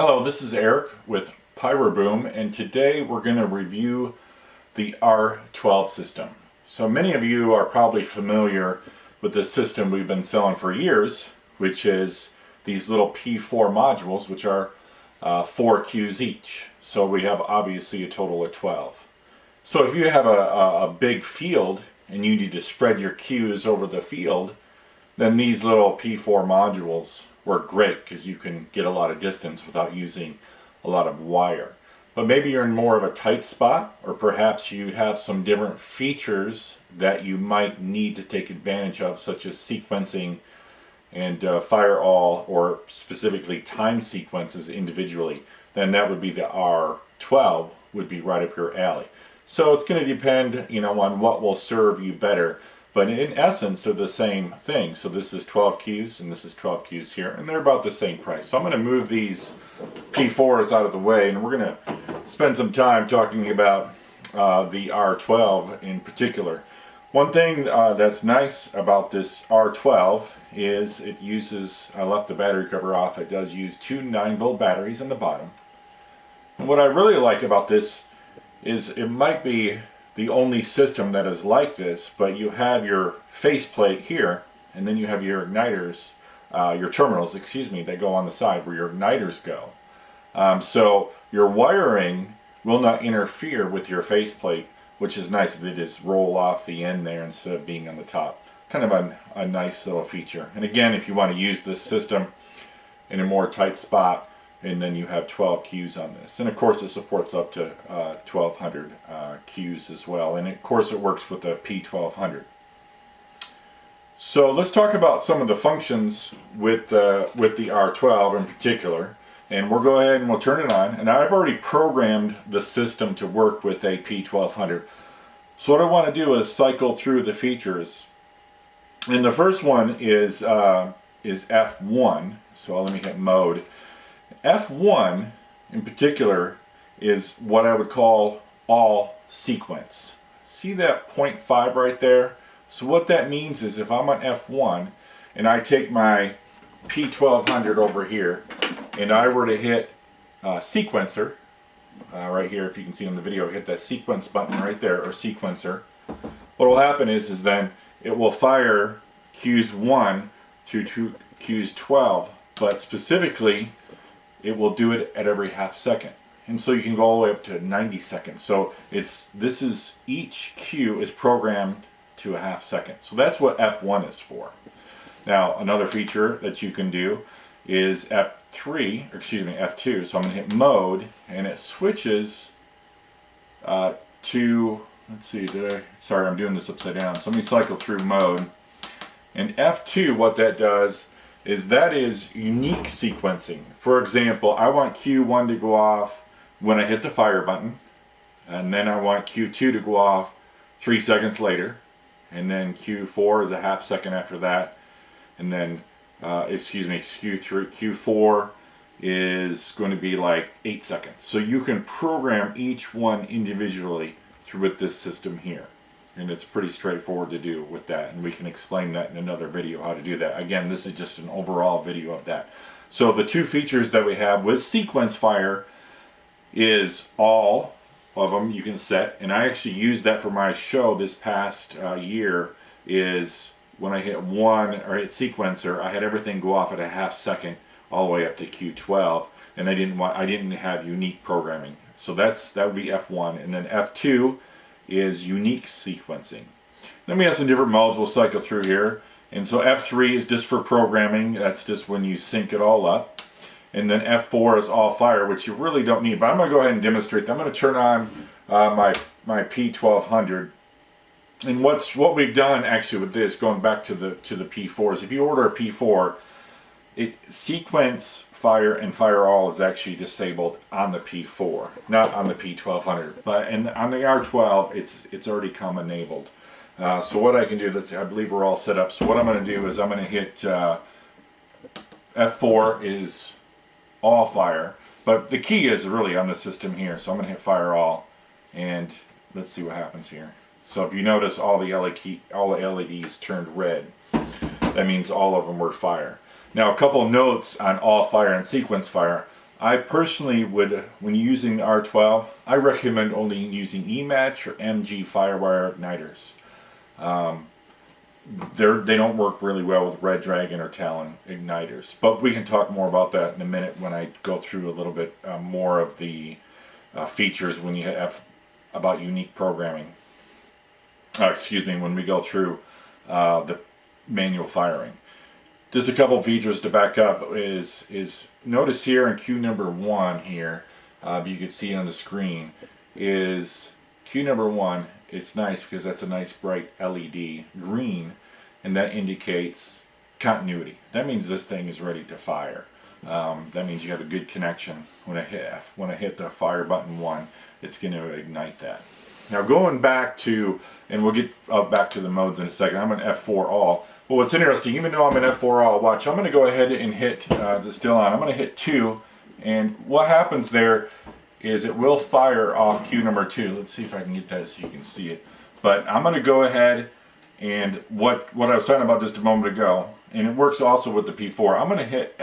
Hello, this is Eric with PYROBOOM, and today we're going to review the R12 system. So many of you are probably familiar with this system we've been selling for years, which is these little P4 modules, which are 4 cues each. So we have obviously a total of 12. So if you have a big field and you need to spread your cues over the field, then these little P4 modules work great because you can get a lot of distance without using a lot of wire. But maybe you're in more of a tight spot, or perhaps you have some different features that you might need to take advantage of, such as sequencing and fire all, or specifically time sequences individually. Then that would be the R12, would be right up your alley. So it's going to depend, on what will serve you better. But in essence, they're the same thing. So this is 12 cues and this is 12 cues here, and they're about the same price. So I'm going to move these P4s out of the way, and we're going to spend some time talking about the R12 in particular. One thing that's nice about this R12 is it uses, I left the battery cover off, it does use two 9-volt batteries on the bottom. And what I really like about this is it might be the only system that is like this, but you have your faceplate here, and then you have your igniters, your terminals, that go on the side where your igniters go. So your wiring will not interfere with your faceplate, which is nice. They just roll off the end there instead of being on the top. Kind of a nice little feature. And again, if you want to use this system in a more tight spot, and then you have 12 cues on this. And of course it supports up to 1200 cues as well. And of course it works with the P1200. So let's talk about some of the functions with the R12 in particular. And we'll go ahead and we'll turn it on. And I've already programmed the system to work with a P1200. So what I want to do is cycle through the features. And the first one is F1. So let me hit mode. F1 in particular is what I would call all sequence. See that 0.5 right there? So what that means is if I'm on F1 and I take my P1200 over here and I were to hit sequencer, right here, if you can see on the video, hit that sequence button right there, or sequencer, what will happen is then it will fire cues 1 to cues 12, but specifically it will do it at every half second. And so you can go all the way up to 90 seconds. So each cue is programmed to a half second. So that's what F1 is for. Now another feature that you can do is F2. So I'm going to hit mode, and it switches to, let's see, sorry, I'm doing this upside down. So let me cycle through mode. And F2, what that does is that is unique sequencing. For example, I want Q1 to go off when I hit the fire button, and then I want Q2 to go off 3 seconds later, and then Q4 is a half second after that, and then Q4 is going to be like 8 seconds. So you can program each one individually with this system here. And it's pretty straightforward to do with that, and we can explain that in another video how to do that. Again, this is just an overall video of that. So the two features that we have with sequence fire is all of them you can set, and I actually used that for my show this past year. Is when I hit 1 or hit sequencer, I had everything go off at a half second all the way up to Q12, and I didn't have unique programming. So that would be F1, and then F2 is unique sequencing. Then we have some different modes we'll cycle through here. And so F3 is just for programming. That's just when you sync it all up. And then F4 is all fire, which you really don't need. But I'm going to go ahead and demonstrate that. I'm going to turn on my P1200. And what we've done actually with this, going back to the P4s, if you order a P4, sequence fire and fire all is actually disabled on the P4, not on the P1200. But on the R12, it's already come enabled. So what I can do, I believe we're all set up. So what I'm going to do is I'm going to hit F4 is all fire, but the key is really on the system here. So I'm going to hit fire all, and let's see what happens here. So if you notice, all the LEDs turned red. That means all of them were fire. Now, a couple notes on all fire and sequence fire. I personally would, when using the R12, I recommend only using E-match or MG Firewire igniters. They don't work really well with Red Dragon or Talon igniters, but we can talk more about that in a minute when I go through a little bit more of the features when you have about unique programming. Excuse me, when we go through the manual firing. Just a couple of features to back up is notice here in queue number 1 here, you can see on the screen, is queue number 1. It's nice because that's a nice bright LED green, and that indicates continuity. That means this thing is ready to fire. That means you have a good connection. When I hit the fire button 1, it's going to ignite that. Now going back to, and we'll get back to the modes in a second. I'm in F4 all. Well, what's interesting, even though I'm in F4 all, watch, I'm going to go ahead and hit, is it still on? I'm going to hit 2, and what happens there is it will fire off queue number 2. Let's see if I can get that so you can see it. But I'm going to go ahead and what I was talking about just a moment ago, and it works also with the P4. I'm going to hit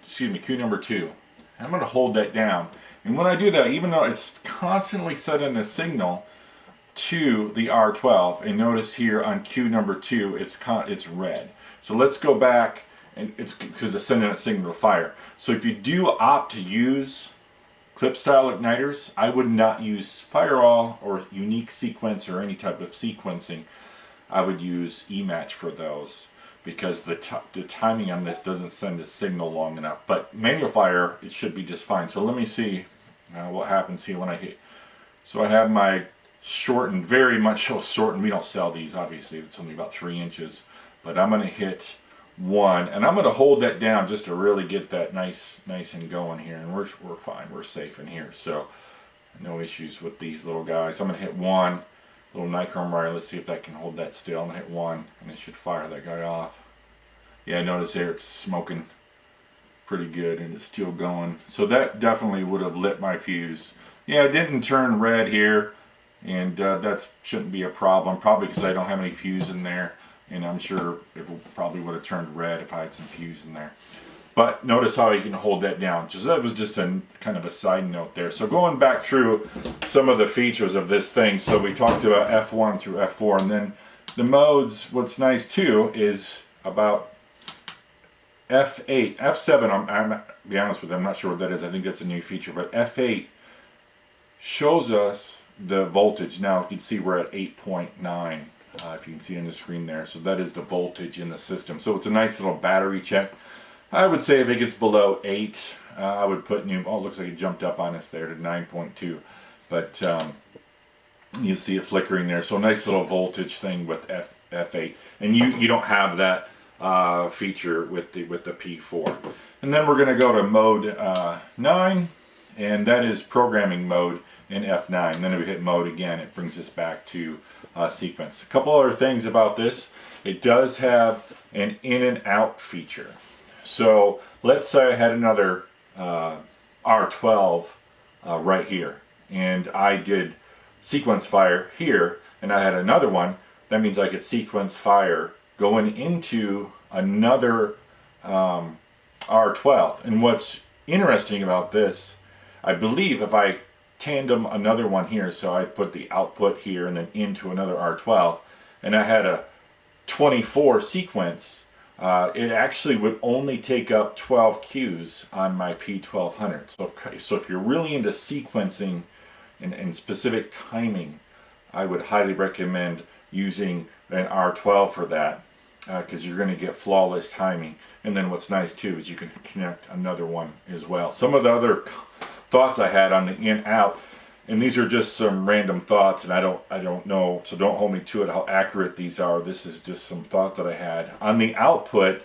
queue number 2. I'm going to hold that down. And when I do that, even though it's constantly sending a signal to the R12, and notice here on queue number 2 it's red. So let's go back, and it's because it's sending a signal to fire. So if you do opt to use clip style igniters, I would not use fire all or unique sequence or any type of sequencing. I would use E-match for those because the timing on this doesn't send a signal long enough. But manual fire, it should be just fine. So let me see what happens here when I hit. So I have my shortened, very much so shortened. We don't sell these, obviously. It's only about 3 inches. But I'm going to hit 1, and I'm going to hold that down just to really get that nice and going here. And we're fine. We're safe in here. So no issues with these little guys. I'm going to hit 1. Little nichrome wire. Let's see if that can hold that still. I'm going to hit 1, and it should fire that guy off. Yeah, notice there it's smoking pretty good, and it's still going. So that definitely would have lit my fuse. Yeah, it didn't turn red here, and that shouldn't be a problem. Probably because I don't have any fuse in there, and I'm sure it probably would have turned red if I had some fuse in there. But notice how you can hold that down. So that was just a kind of a side note there. So going back through some of the features of this thing. So we talked about F1 through F4, and then the modes. What's nice too is about F8, F7. I'm to be honest with you, I'm not sure what that is. I think that's a new feature. But F8 shows us the voltage. Now you can see we're at 8.9. If you can see on the screen there. So that is the voltage in the system. So it's a nice little battery check. I would say if it gets below 8, I would put new. Oh, it looks like it jumped up on us there to 9.2, but you see it flickering there. So a nice little voltage thing with F8, and you don't have that feature with the P4. And then we're going to go to mode 9, and that is programming mode in F9. And then if we hit mode again, it brings us back to sequence. A couple other things about this: it does have an in and out feature. So let's say I had another R12 right here, and I did sequence fire here, and I had another one. That means I could sequence fire going into another R12. And what's interesting about this, I believe if I tandem another one here, so I put the output here and then into another R12, and I had a 24 sequence, it actually would only take up 12 cues on my P1200. So if you're really into sequencing and specific timing, I would highly recommend using an R12 for that, because you're going to get flawless timing. And then what's nice too is you can connect another one as well. Some of the other thoughts I had on the in-out, and these are just some random thoughts, and I don't know, so don't hold me to it how accurate these are. This is just some thought that I had on the output.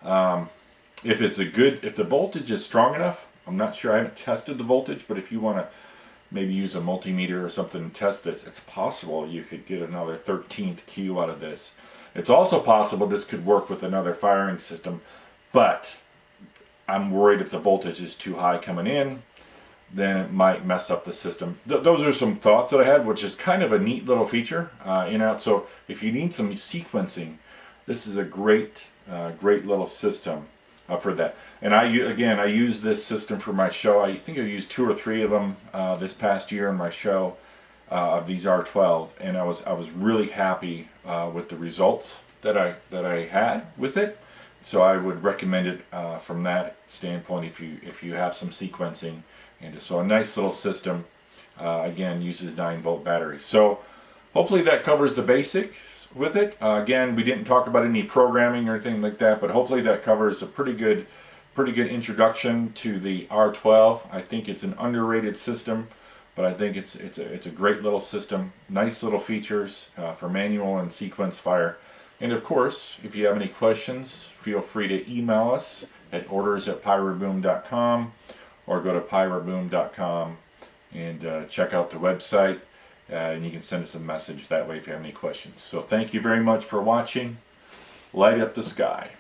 If the voltage is strong enough, I'm not sure, I haven't tested the voltage, but if you want to maybe use a multimeter or something and test this, it's possible you could get another 13th cue out of this. It's also possible this could work with another firing system, but I'm worried if the voltage is too high coming in, then it might mess up the system. Those are some thoughts that I had, which is kind of a neat little feature in out. So if you need some sequencing, this is a great little system for that. And again, I use this system for my show. I think I used 2 or 3 of them this past year in my show of these R12, and I was really happy with the results that I had with it. So I would recommend it from that standpoint if you have some sequencing. And so a nice little system. Again, uses 9-volt batteries. So hopefully that covers the basics with it. Again, we didn't talk about any programming or anything like that, but hopefully that covers a pretty good introduction to the R12. I think it's an underrated system, but I think it's a great little system. Nice little features for manual and sequence fire. And of course, if you have any questions, feel free to email us at orders@pyroboom.com or go to pyroboom.com and check out the website, and you can send us a message that way if you have any questions. So thank you very much for watching. Light up the sky.